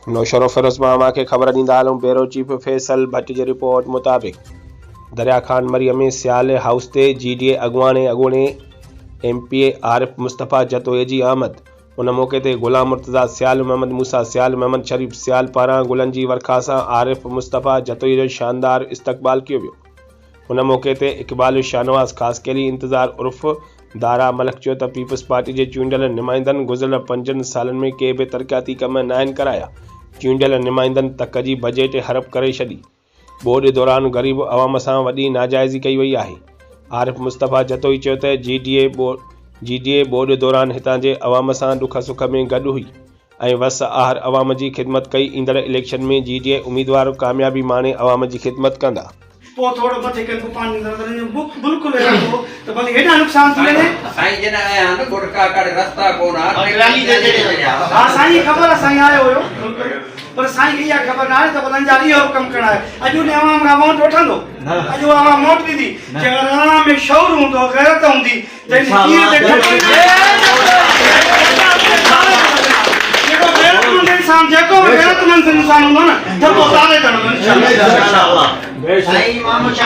नौशरो फिरोज मामा के खबर ॾींदा हलूं। Bureau chief Faisal Bhatt ji report मुताबिक़ दरिया खान मरियम में सियाल हाउस ते GDA अॻूणे MP आरिफ मुस्तफ़ा जतोई जी आमद। उन मौक़े ते गुलाम मुर्तज़ा सियाल, मोहम्मद मूसा सियाल, मोहम्मद शरीफ सियाल पारां गुलनि जी वर्खा सां आरिफ मुस्तफ़ा जतोई जो शानदार इस्तक़बाल कियो वियो। उन मौक़े ते इक़बाल शाहनवाज़ ख़ासकेली इंतज़ार उर्फ़ दारा मलिक चयो त पीपल्स पार्टी जे चूंडियल नुमाइंदनि गुज़िरियल 5 सालनि में के बि तरक़ियाती कम न आहिनि कराया। चूंडियल नुमाइंदनि तक जी बजट हड़प करे छॾी। बोर्ड दौरान ग़रीब अवाम सां वॾी नाजाइज़ी कई वई आहे। आरिफ मुस्तफ़ा जतोई चयो त GDA बोर्ड दौरान हितां जे अवाम सां दुख सुख में गॾु हुई ऐं वस आहर अवाम जी ख़िदमत कई। ईंदड़ इलेक्शन में GDA उम्मीदवार कामयाबी माणे अवाम जी ख़िदमत कंदा। थोड़ो मथे के पानी बिल्कुल तो भले हेडा नुकसान थी वने साईं जन आया न गुड़का कड़ रास्ता कोना रैली दे हां साईं खबर साईं आयो हो पर साईं की खबर ना है तो बलन जारी हो कम करना है। अजू ने आवाम का वोट उठंदो अजू आवाम वोट दी जगराना में शौर हुंदो गैरत हुंदी ते कीर दे इंसान जेको गैरतमंद इंसान हुंदो न त तो सारे इंशाल्लाह।